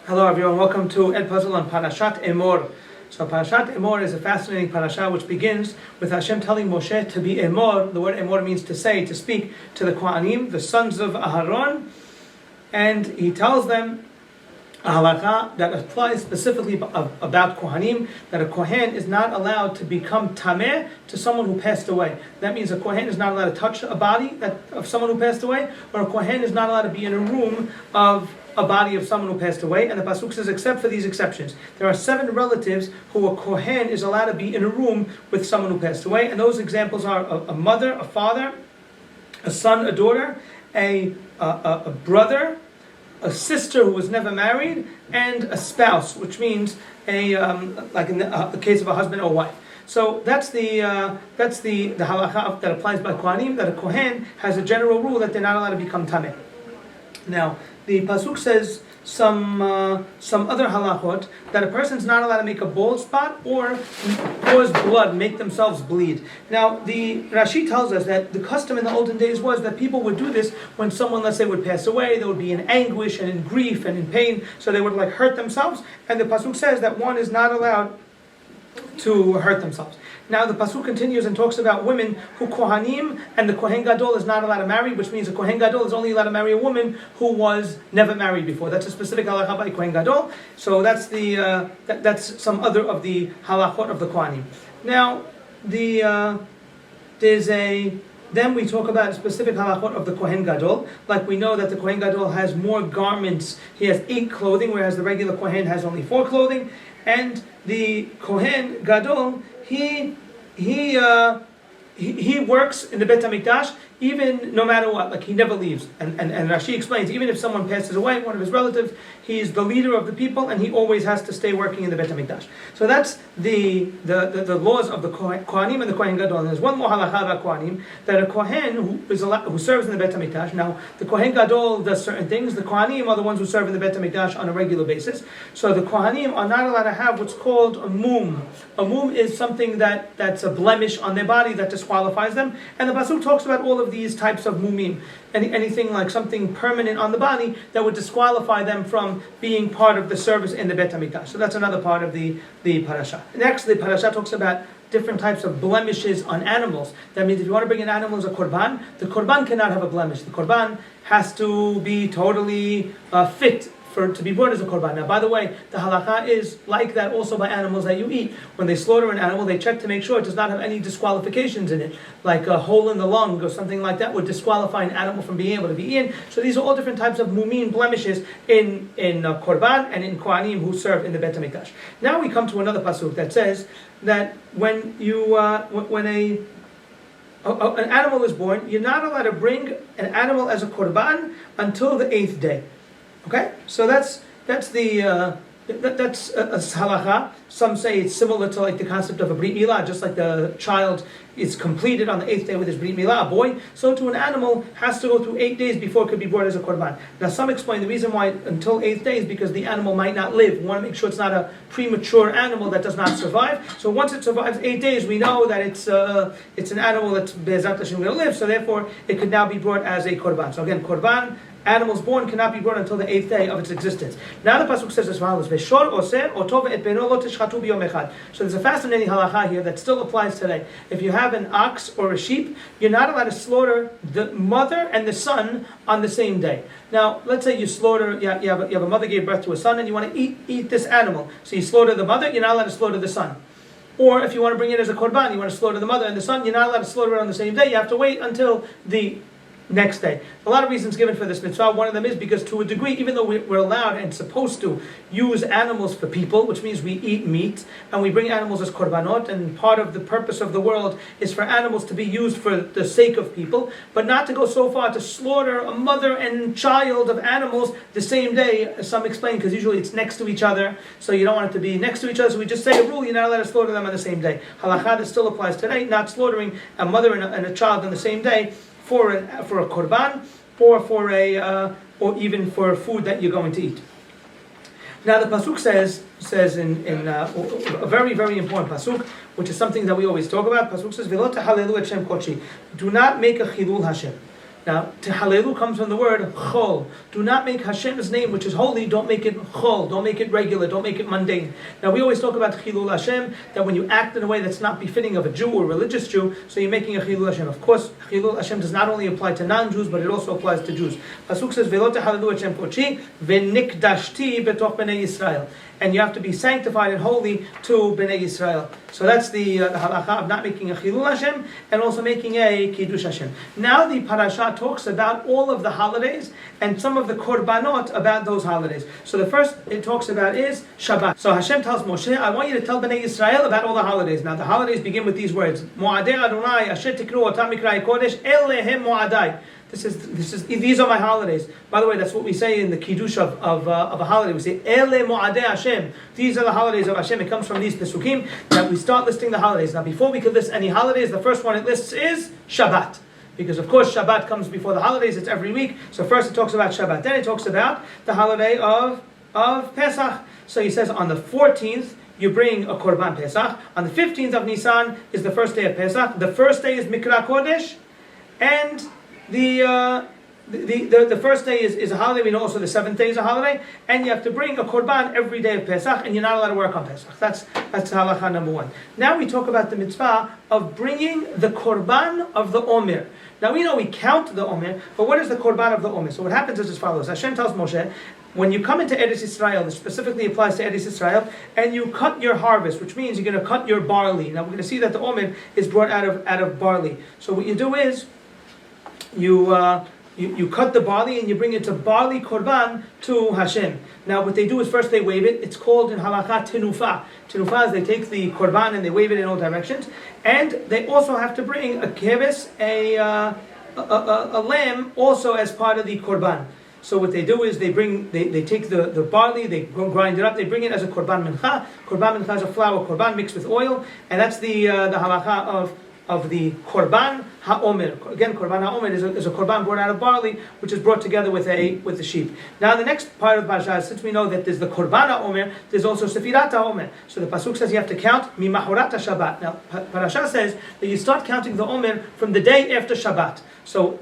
Hello everyone, welcome to Ed Puzzle on Parashat Emor. So Parashat Emor is a fascinating parasha which begins with Hashem telling Moshe to be Emor. The word Emor means to say, to speak to the Kohanim, the sons of Aharon, and he tells them a halakha that applies specifically about Kohanim, that a Kohen is not allowed to become tameh to someone who passed away. That means a Kohen is not allowed to touch a body of someone who passed away, or a Kohen is not allowed to be in a room of a body of someone who passed away. And the pasuk says, except for these exceptions. There are 7 relatives who a Kohen is allowed to be in a room with someone who passed away, and those examples are a mother, a father, a son, a daughter, a brother, a sister who was never married, and a spouse, which means like in the case of a husband or wife. So that's the halakha that applies by Kohanim, that a Kohen has a general rule that they're not allowed to become tameh. Now, the pasuk says some other halachot, that a person's not allowed to make a bald spot or cause blood, make themselves bleed. Now, the Rashi tells us that the custom in the olden days was that people would do this when someone, let's say, would pass away. They would be in anguish and in grief and in pain, so they would hurt themselves. And the pasuk says that one is not allowed to hurt themselves. Now the pasuk continues and talks about women who Kohanim, and the Kohen Gadol is not allowed to marry, which means a Kohen Gadol is only allowed to marry a woman who was never married before. That's a specific halakha by Kohen Gadol. So that's that's some other of the halachot of the Kohanim. Now then we talk about specific halachot of the Kohen Gadol. Like we know that the Kohen Gadol has more garments. He has 8 clothing, whereas the regular Kohen has only 4 clothing. And the Kohen Gadol, he works in the Beit HaMikdash even no matter what, like he never leaves. And Rashi explains, even if someone passes away, one of his relatives, he's the leader of the people and he always has to stay working in the Beit HaMikdash. So that's the laws of the Kohanim and the Kohen Gadol. And there's one more halakha about Kohanim, that a Kohen who serves in the Beit HaMikdash, now the Kohen Gadol does certain things, the Kohanim are the ones who serve in the Beit HaMikdash on a regular basis. So the Kohanim are not allowed to have what's called a mum. A mum is something that's a blemish on their body that disqualifies them. And the pasuk talks about all of these types of mumim, anything like something permanent on the body that would disqualify them from being part of the service in the Beit HaMikdash. So that's another part of the parasha. Next, the parasha talks about different types of blemishes on animals. That means if you want to bring an animal as a korban, the korban cannot have a blemish. The korban has to be totally fit to be brought as a korban. Now, by the way, the halakha is like that also by animals that you eat. When they slaughter an animal, they check to make sure it does not have any disqualifications in it, like a hole in the lung or something like that would disqualify an animal from being able to be eaten. So these are all different types of mumin, blemishes in korban and in kohanim who serve in the Beit HaMikdash. Now we come to another pasuk that says that when an animal is born, you're not allowed to bring an animal as a korban until the 8th day. Okay, so that's a halakha. Some say it's similar to like the concept of a brit milah, just like the child is completed on the 8th day with his brit milah, a boy. So to an animal has to go through 8 days before it could be brought as a korban. Now some explain the reason why until 8th day is because the animal might not live. We want to make sure it's not a premature animal that does not survive. So once it survives 8 days, we know that it's an animal that's Be'ezrat Hashem going to live. So therefore, it could now be brought as a korban. So again, korban, animals born, cannot be brought until the 8th day of its existence. Now the pasuk says as follows: So there's a fascinating halakha here that still applies today. If you have an ox or a sheep, you're not allowed to slaughter the mother and the son on the same day. Now, let's say you slaughter, you have a mother gave birth to a son and you want to eat this animal. So you slaughter the mother, you're not allowed to slaughter the son. Or if you want to bring it as a korban, you want to slaughter the mother and the son, you're not allowed to slaughter it on the same day. You have to wait until the next day. A lot of reasons given for this mitzvah. One of them is because to a degree, even though we're allowed and supposed to use animals for people, which means we eat meat, and we bring animals as korbanot, and part of the purpose of the world is for animals to be used for the sake of people, but not to go so far to slaughter a mother and child of animals the same day, as some explain, because usually it's next to each other, so you don't want it to be next to each other, so we just say a rule, you're not allowed to slaughter them on the same day. Halakha that still applies today, not slaughtering a mother and a child on the same day, for a korban, or even for food that you're going to eat. Now the pasuk says in a very, very important pasuk, which is something that we always talk about. Pasuk says, "V'lo tahalelu et Shem kodeshi." Do not make a chilul Hashem. Now, Tehalelu comes from the word chol. Do not make Hashem's name, which is holy, don't make it chol, don't make it regular, don't make it mundane. Now, we always talk about Chilul Hashem, that when you act in a way that's not befitting of a Jew or religious Jew, so you're making a Chilul Hashem. Of course, Chilul Hashem does not only apply to non-Jews, but it also applies to Jews. Pasuk says, Velo tehalelu Hashem kochi, venikdashti betoch bnei Yisrael. And you have to be sanctified and holy to Bnei Yisrael. So that's the halacha of not making a Chilul Hashem and also making a Kiddush Hashem. Now the Parashat talks about all of the holidays and some of the korbanot about those holidays. So the first it talks about is Shabbat. So Hashem tells Moshe, I want you to tell Bnei Yisrael about all the holidays. Now the holidays begin with these words: Mo'adei Adonai asher tikru otam mikrai kodesh elehem mo'adai. These are my holidays. By the way, that's what we say in the Kiddush of a holiday. We say, Ele Mo'adei Hashem. These are the holidays of Hashem. It comes from these Pesukim that we start listing the holidays. Now, before we could list any holidays, the first one it lists is Shabbat. Because, of course, Shabbat comes before the holidays. It's every week. So first it talks about Shabbat. Then it talks about the holiday of Pesach. So he says on the 14th, you bring a Korban Pesach. On the 15th of Nisan is the first day of Pesach. The first day is Mikra Kodesh. And the first day is a holiday. We know also the 7th day is a holiday, and you have to bring a korban every day of Pesach, and you're not allowed to work on Pesach. That's halacha number 1. Now we talk about the mitzvah of bringing the korban of the Omer. Now we know we count the Omer, but what is the korban of the Omer? So what happens is as follows: Hashem tells Moshe, when you come into Eretz Yisrael, this specifically applies to Eretz Yisrael, and you cut your harvest, which means you're going to cut your barley. Now we're going to see that the Omer is brought out of barley. So what you do is you cut the barley and you bring it to barley korban to Hashem. Now what they do is first they wave it. It's called in halakha tenufa. Tenufa is they take the korban and they wave it in all directions. And they also have to bring a keves, a lamb, also as part of the korban. So what they do is they take the barley, they grind it up, they bring it as a korban mincha. Korban mincha is a flour korban mixed with oil, and that's the halakha of the korban ha-omer. Again, korban ha-omer is a korban brought out of barley, which is brought together with the sheep. Now, the next part of the parasha, since we know that there's the korban ha-omer, there's also sefirat ha-omer. So the pasuk says you have to count mimahorat ha-Shabbat. Now, parasha says that you start counting the omer from the day after Shabbat. So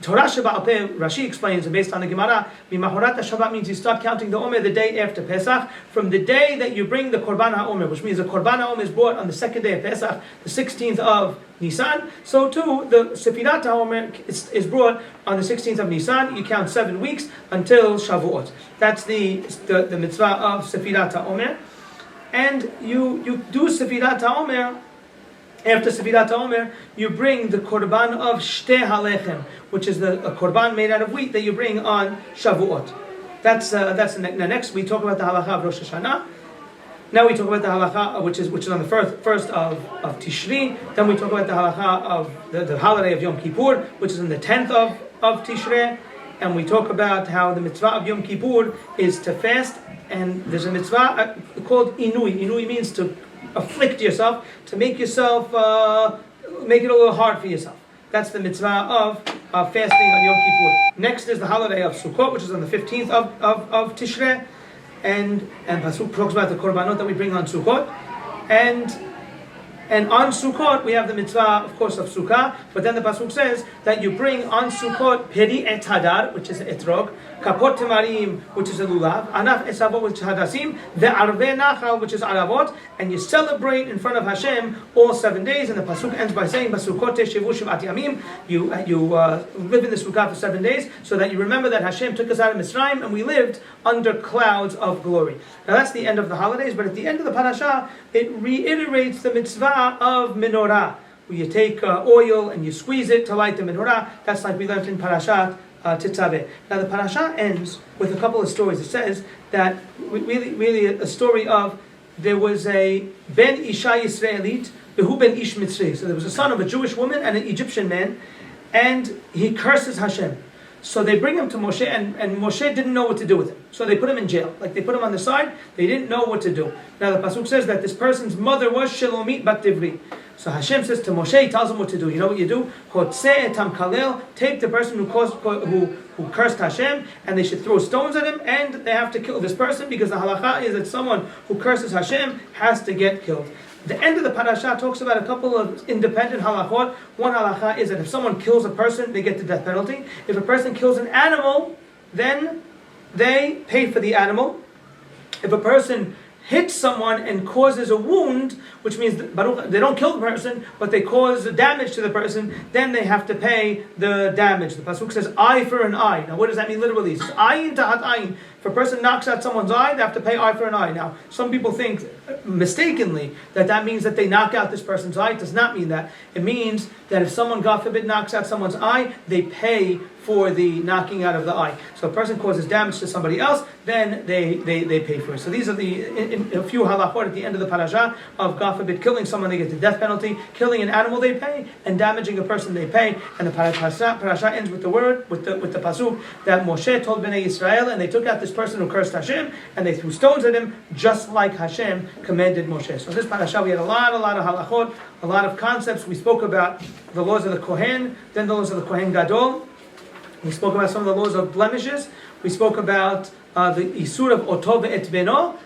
Torah Shabbat, Rashi explains, based on the Gemara, Mimahorat Shabbat means you start counting the Omer the day after Pesach, from the day that you bring the Korban HaOmer, which means the Korban HaOmer is brought on the second day of Pesach, the 16th of Nisan. So too, the Sefirat HaOmer is brought on the 16th of Nisan. You count 7 weeks until Shavuot. That's the mitzvah of Sefirat HaOmer. And you do Sefirat HaOmer. After Sefirat HaOmer, you bring the korban of Shtei HaLechem, which is a korban made out of wheat that you bring on Shavuot. That's next we talk about the halacha of Rosh Hashanah. Now we talk about the halacha which is on the first of Tishri. Then we talk about the halacha of the holiday of Yom Kippur, which is on the 10th of Tishrei. And we talk about how the mitzvah of Yom Kippur is to fast. And there's a mitzvah called Inui. Inui means to afflict yourself, to make yourself, make it a little hard for yourself. That's the mitzvah of fasting on Yom Kippur. Next is the holiday of Sukkot, which is on the 15th of Tishrei. And Pasuk talks about the korbanot that we bring on Sukkot. And on Sukkot, we have the mitzvah, of course, of Sukkah. But then the Pasuk says that you bring on Sukkot Peri et Hadar, which is etrog, Kapot Temarim, which is a lulav, Anaf Esavot, which is hadasim, Ve'arve Nachal, which is aravot, and you celebrate in front of Hashem all 7 days. And the Pasuk ends by saying, Basukot Teshevu Shivat Yamim, you live in the Sukkah for 7 days, so that you remember that Hashem took us out of Mitzrayim, and we lived under clouds of glory. Now that's the end of the holidays, but at the end of the parasha, it reiterates the mitzvah of menorah, where you take oil and you squeeze it to light the menorah. That's like we learned in Parashat Tetzaveh. Now the parasha ends with a couple of stories. It says that really a story of there was a ben isha Yisraelit, behu ben ish Mitzri. So there was a son of a Jewish woman and an Egyptian man, and he curses Hashem. So they bring him to Moshe, and Moshe didn't know what to do with him. So they put him in jail. Like they put him on the side, they didn't know what to do. Now the Pasuk says that this person's mother was Shelomit bat Divri. So Hashem says to Moshe, he tells him what to do. You know what you do? Take the person who cursed Hashem, and they should throw stones at him, and they have to kill this person, because the halacha is that someone who curses Hashem has to get killed. The end of the parasha talks about a couple of independent halachot. One halacha is that if someone kills a person, they get the death penalty. If a person kills an animal, then they pay for the animal. If a person hits someone and causes a wound, which means they don't kill the person, but they cause damage to the person, then they have to pay the damage. The pasuk says eye for an eye. Now what does that mean literally? It says ayin tahat ayin. If a person knocks out someone's eye, they have to pay eye for an eye. Now, some people think mistakenly that means that they knock out this person's eye. It does not mean that. It means that if someone, God forbid, knocks out someone's eye, they pay for the knocking out of the eye. So a person causes damage to somebody else, then they pay for it. So these are a few halachot at the end of the parasha of, God forbid, killing someone, they get the death penalty. Killing an animal, they pay. And damaging a person, they pay. And the parasha ends with the word, with the pasuk, that Moshe told Bnei Israel, and they took out this person who cursed Hashem, and they threw stones at him, just like Hashem commanded Moshe. So in this parasha, we had a lot of halachot, a lot of concepts. We spoke about the laws of the Kohen, then the laws of the Kohen Gadol. We spoke about some of the laws of blemishes. We spoke about the Isur of Otov et Beno.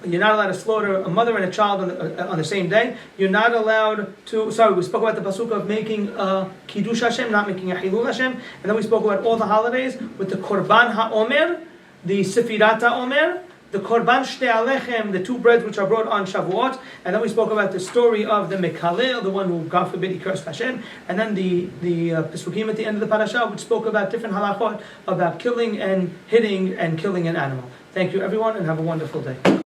You're not allowed to slaughter a mother and a child on the same day. You're not allowed to... we spoke about the pasuk of making Kiddush Hashem, not making a Hilul Hashem. And then we spoke about all the holidays with the Korban HaOmer, the Sefirat HaOmer, the Korban Shtei Alechem, the two breads which are brought on Shavuot. And then we spoke about the story of the Mekalel, the one who, God forbid, he cursed Hashem. And then the Pesukim at the end of the parasha, which spoke about different halachot, about killing and hitting and killing an animal. Thank you, everyone, and have a wonderful day.